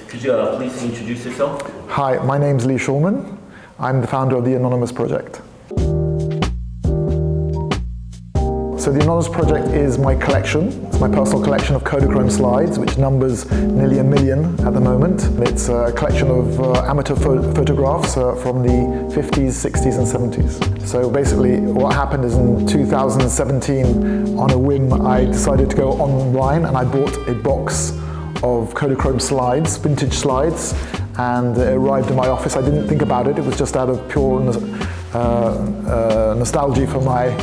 Could you please introduce yourself? Hi, my name's Lee Shulman. I'm the founder of the Anonymous Project. So the Anonymous Project is my collection. It's my personal collection of Kodachrome slides, which numbers nearly 1 million at the moment. It's a collection of amateur photographs from the 50s, 60s and 70s. So basically what happened is in 2017, on a whim, I decided to go online and I bought a box of Kodachrome slides, vintage slides, and it arrived in my office. I didn't think about it. It was just out of pure nostalgia for my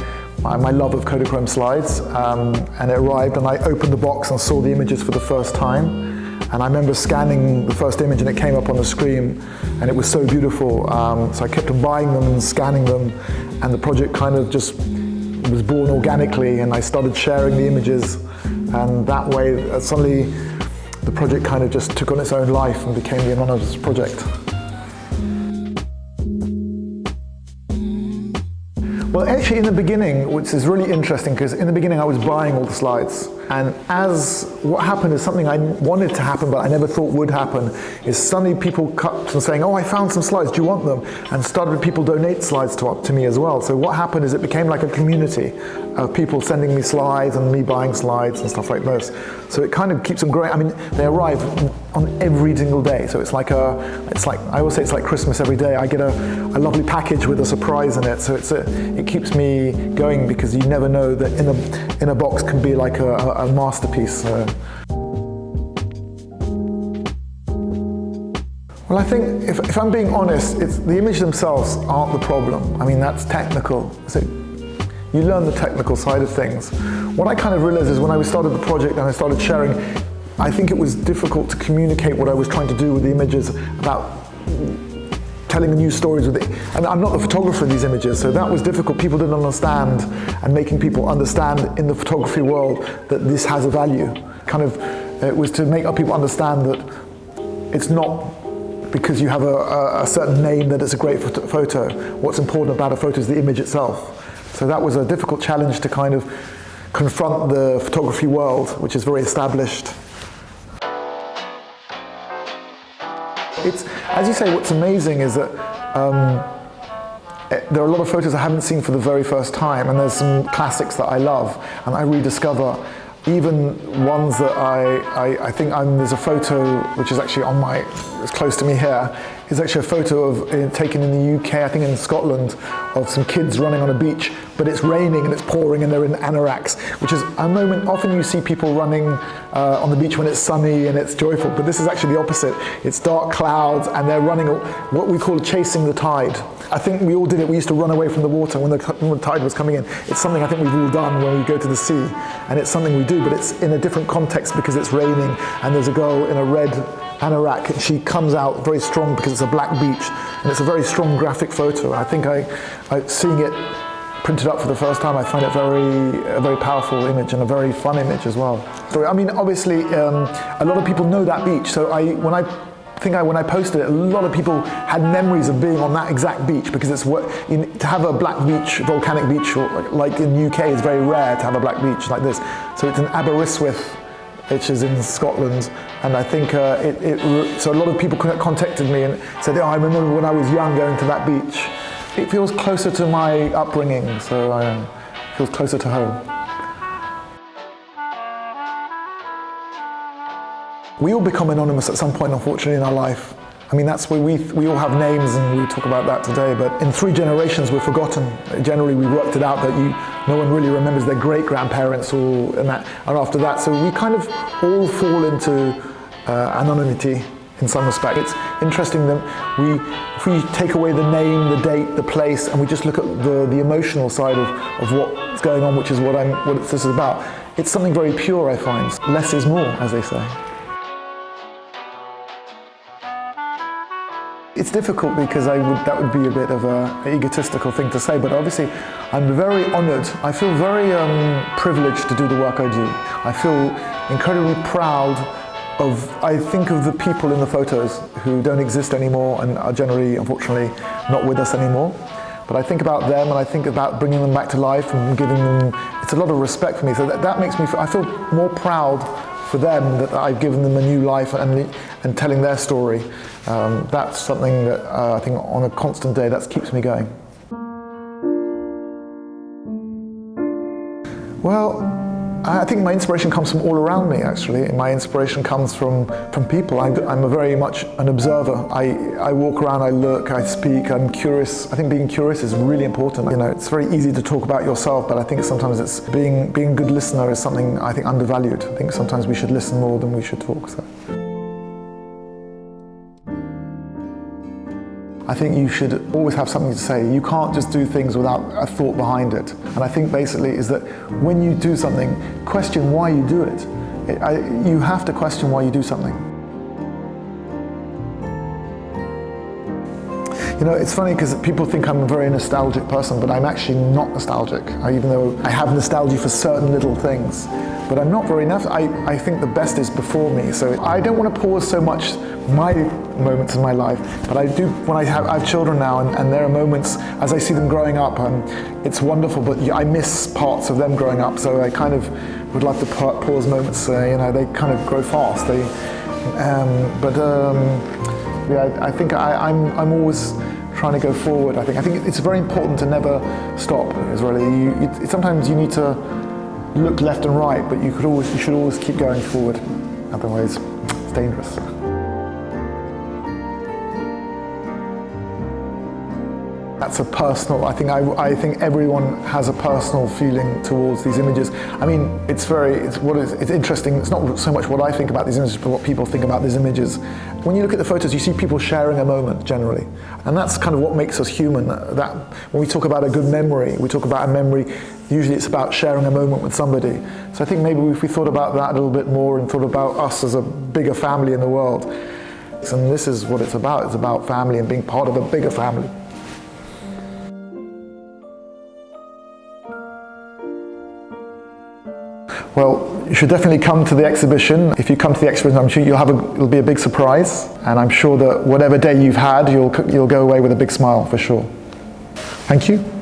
love of Kodachrome slides, and it arrived and I opened the box and saw the images for the first time, and I remember scanning the first image and it came up on the screen and it was so beautiful, so I kept on buying them and scanning them, and the project kind of just was born organically, and I started sharing the images, and that way suddenly the project kind of just took on its own life and became the Anonymous Project. Well, actually in the beginning, which is really interesting, because in the beginning I was buying all the slides, and what happened is something I wanted to happen but I never thought would happen, is suddenly people cut and saying, oh, I found some slides, do you want them? And started people donate slides to me as well. So what happened is it became like a community of people sending me slides and me buying slides and stuff like this. So it kind of keeps them growing. I mean, they arrive on every single day. So it's like I always say it's like Christmas every day. I get a lovely package with a surprise in it. So it keeps me going, because you never know that in a box can be like a masterpiece. Well, I think if I'm being honest, the images themselves aren't the problem. I mean, that's technical. So you learn the technical side of things. What I kind of realized is when I started the project and I started sharing, I think it was difficult to communicate what I was trying to do with the images, about telling new stories with it. And I'm not the photographer in these images, so that was difficult. People didn't understand, and making people understand in the photography world that this has a value. It was to make people understand that it's not because you have a certain name that it's a great photo. What's important about a photo is the image itself. So that was a difficult challenge to kind of confront the photography world, which is very established. As you say, what's amazing is that there are a lot of photos I haven't seen for the very first time, and there's some classics that I love and I rediscover. Even ones that I think there's a photo which is actually it's close to me here, is actually a photo taken in the UK, I think in Scotland, of some kids running on a beach, but it's raining and it's pouring and they're in anoraks, which is a moment, often you see people running on the beach when it's sunny and it's joyful, but this is actually the opposite. It's dark clouds and they're running what we call chasing the tide. I think we all did it. We used to run away from the water when the tide was coming in. It's something I think we've all done when we go to the sea, and it's something we do, but it's in a different context because it's raining and there's a girl in a red anorak and she comes out very strong because it's a black beach, and it's a very strong graphic photo. I think seeing it printed up for the first time, I find it a very powerful image and a very fun image as well. So I mean, obviously a lot of people know that beach, so when I posted it, a lot of people had memories of being on that exact beach, because to have a black beach, volcanic beach, like in the UK, is very rare to have a black beach like this. So it's in Aberystwyth, which is in Scotland, and I think so a lot of people contacted me and said, oh, I remember when I was young going to that beach. It feels closer to my upbringing, so it feels closer to home. We all become anonymous at some point, unfortunately, in our life. I mean, that's where we all have names, and we talk about that today, but in 3 generations we're forgotten. Generally, we worked it out that no one really remembers their great-grandparents and after that. So we kind of all fall into anonymity in some respect. It's interesting that if we take away the name, the date, the place, and we just look at the emotional side of what's going on, which is what this is about, it's something very pure, I find. Less is more, as they say. It's difficult because that would be a bit of an egotistical thing to say, but obviously I'm very honoured. I feel very privileged to do the work I do. I feel incredibly proud I think of the people in the photos who don't exist anymore and are generally, unfortunately, not with us anymore. But I think about them and I think about bringing them back to life and giving them, it's a lot of respect for me. So that makes me, I feel more proud for them, that I've given them a new life and telling their story. That's something that I think on a constant day that keeps me going. Well, I think my inspiration comes from all around me, actually. My inspiration comes from people. I'm a very much an observer. I walk around, I look, I speak, I'm curious. I think being curious is really important. You know, it's very easy to talk about yourself, but I think sometimes it's being a good listener is something I think undervalued. I think sometimes we should listen more than we should talk. So. I think you should always have something to say. You can't just do things without a thought behind it. And I think basically is that when you do something, question why you do it. You have to question why you do something. You know, it's funny because people think I'm a very nostalgic person, but I'm actually not nostalgic, even though I have nostalgia for certain little things. But I'm not very I think the best is before me, so I don't want to pause so much my moments in my life, but I do when I have children now, and there are moments as I see them growing up, it's wonderful, but I miss parts of them growing up, so I kind of would love to pause moments, you know, they kind of grow fast, yeah, I think I'm always trying to go forward. I think it's very important to never stop. Sometimes you need to look left and right, but you should always keep going forward. Otherwise, it's dangerous. That's a personal. I think everyone has a personal feeling towards these images. I mean, it's interesting. It's not so much what I think about these images, but what people think about these images. When you look at the photos, you see people sharing a moment generally, and that's kind of what makes us human. That when we talk about a good memory, we talk about a memory. Usually, it's about sharing a moment with somebody. So I think maybe if we thought about that a little bit more and thought about us as a bigger family in the world, and this is what it's about. It's about family and being part of a bigger family. Well, you should definitely come to the exhibition. If you come to the exhibition, I'm sure it'll be a big surprise, and I'm sure that whatever day you've had, you'll go away with a big smile for sure. Thank you.